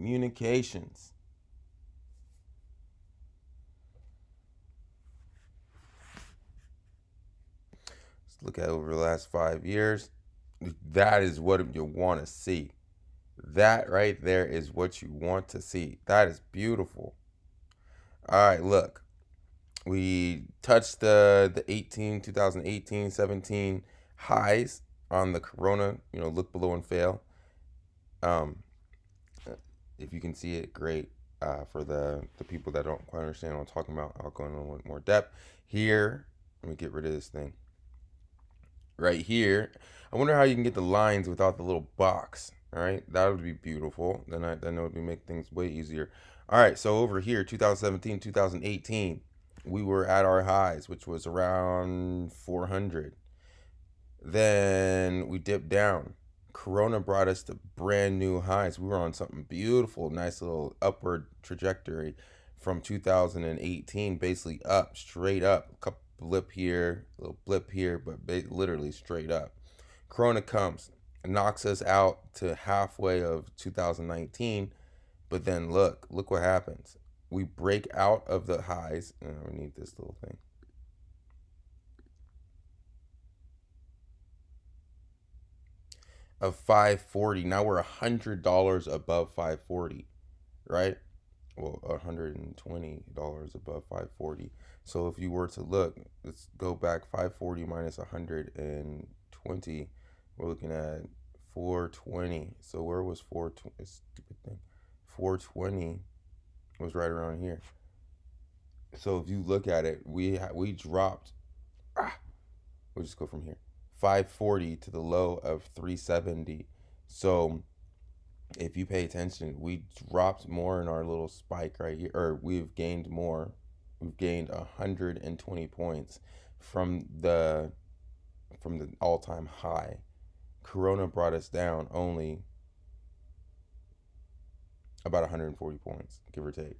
telecommunications. Let's look at over the last 5 years. That is what you want to see. That right there is what you want to see. That is beautiful. All right, look. We touched the 2018, 17 highs on the Corona, look below and fail. Um, if you can see it, great. For the people that don't quite understand what I'm talking about, I'll go into a little more depth. Here, let me get rid of this thing. Right here, I wonder how you can get the lines without the little box. All right, that would be beautiful. Then it would make things way easier. All right, so over here, 2017, 2018, we were at our highs, which was around 400. Then we dipped down. Corona brought us to brand new highs. We were on something beautiful, nice little upward trajectory from 2018, basically up, straight up. A couple blip here, a little blip here, but literally straight up. Corona comes, knocks us out to halfway of 2019, but then look what happens. We break out of the highs. We need this little thing. Of 540. Now we're $100 above 540, right? Well, $120 above 540. So if you were to look, let's go back 540 minus 120. We're looking at 420. So where was 420? Stupid thing. 420 was right around here. So if you look at it, we dropped. We'll just go from here. 540 to the low of 370. So if you pay attention, we dropped more in our little spike right here, or we've gained more. We've gained 120 points from the all-time high. Corona brought us down only about 140 points, give or take.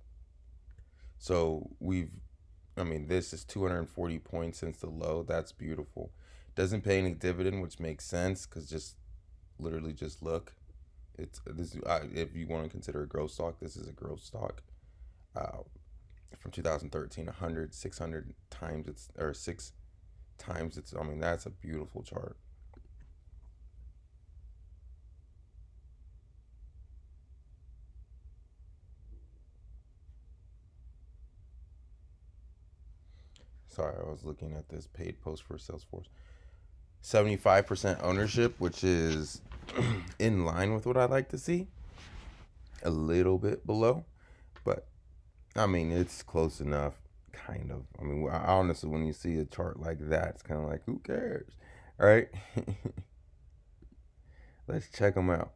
So this is 240 points since the low. That's beautiful. Doesn't pay any dividend, which makes sense because just look. It's this. If you want to consider a growth stock, this is a growth stock. From 2013, 100, 600 times it's, or 6 times it's. That's a beautiful chart. Sorry, I was looking at this paid post for Salesforce. 75% ownership, which is in line with what I like to see. A little bit below, but it's close enough, kind of. Honestly, when you see a chart like that, it's kind of like, who cares, all right? Let's check them out.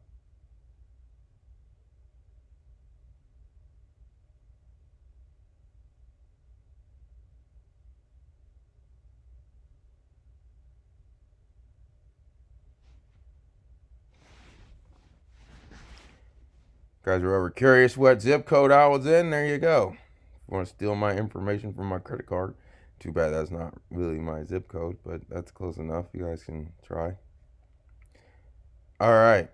Guys are ever curious what zip code I was in? There you go. If you want to steal my information from my credit card, too bad that's not really my zip code, but that's close enough. You guys can try. All right.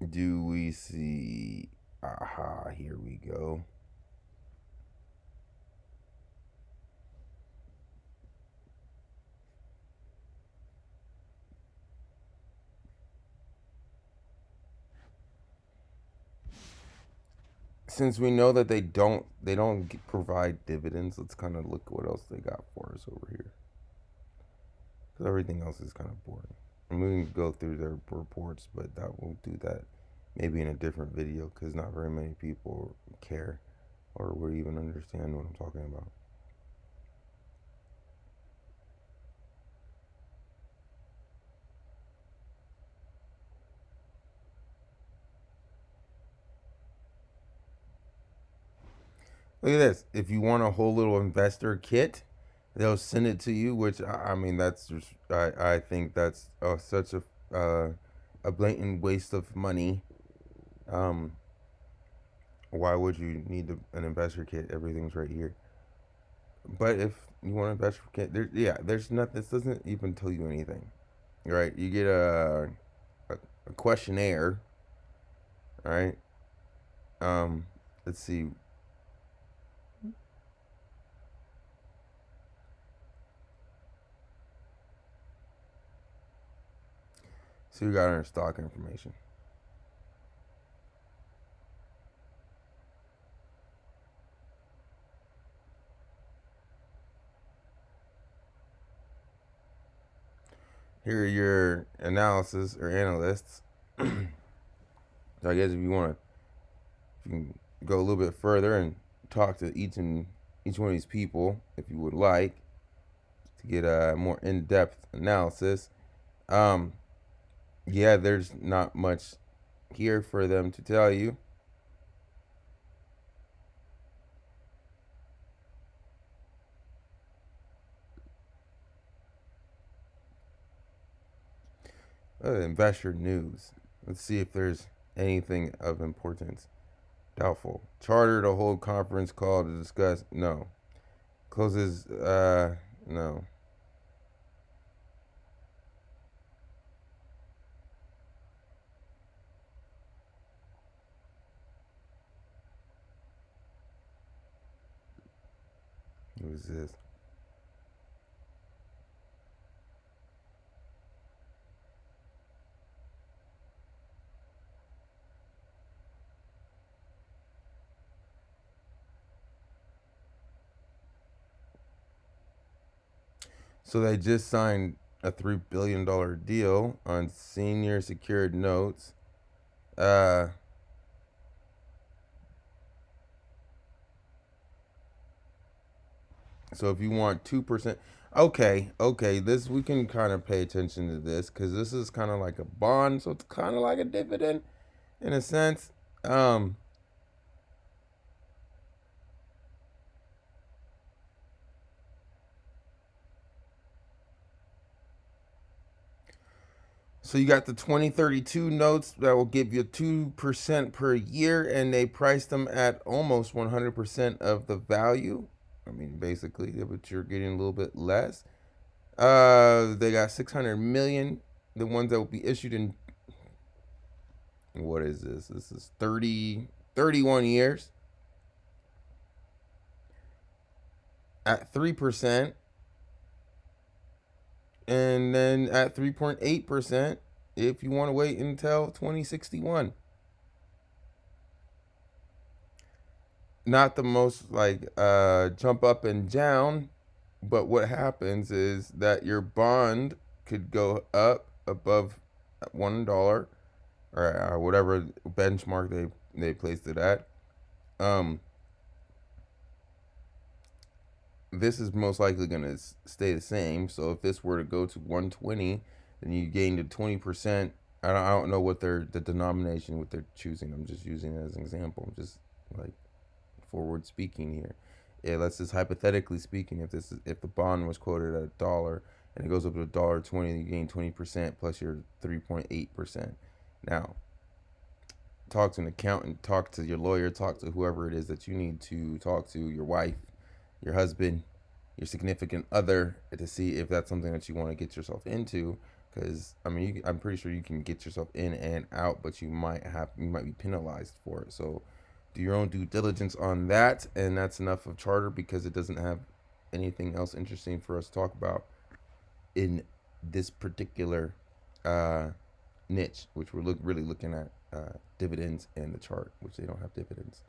Do we see? Aha, here we go. Since we know that they don't provide dividends, let's kind of look at what else they got for us over here. Because everything else is kind of boring. I'm going to go through their reports, but we'll do that maybe in a different video because not very many people care or would even understand what I'm talking about. Look at this. If you want a whole little investor kit, they'll send it to you. Which that's just I think that's such a blatant waste of money. Why would you need an investor kit? Everything's right here. But if you want to invest for kids, there's nothing. This doesn't even tell you anything, right? You get a questionnaire, right? Um, let's see. See, we got our stock information. Here are your analysis or analysts. So I guess if you want to, you can go a little bit further and talk to each one of these people if you would like to get a more in-depth analysis. Um, yeah, there's not much here for them to tell you. Investor news. Let's see if there's anything of importance. Doubtful. Charter to hold conference call to discuss. No. Closes. No. What is this? So they just signed a $3 billion deal on senior secured notes. Uh, so if you want 2%, okay, this we can kind of pay attention to this because this is kind of like a bond, so it's kind of like a dividend in a sense. Um, So you got the 2032 notes that will give you 2% per year, and they priced them at almost 100% of the value. I mean, basically, but you're getting a little bit less. They got 600 million. The ones that will be issued in, what is this? This is 31 years at 3%, and then at 3.8% if you want to wait until 2061. Not the most like jump up and down, but what happens is that your bond could go up above $1 or whatever benchmark they placed it at. Um, this is most likely going to stay the same. So if this were to go to 120, then you gained a 20%. I don't know what the denomination what they're choosing. I'm just using it as an example. I'm just like forward speaking here. Yeah, let's just hypothetically speaking, if the bond was quoted at $1 and it goes up to $1.20, you gain 20% plus your 3.8%. Now, talk to an accountant, talk to your lawyer, talk to whoever it is that you need to talk to, your wife, your husband, your significant other, to see if that's something that you want to get yourself into. Because I mean, I'm pretty sure you can get yourself in and out, but you might be penalized for it. So do your own due diligence on that, and that's enough of Charter because it doesn't have anything else interesting for us to talk about in this particular uh, niche, which we're really looking at dividends and the chart, which they don't have dividends.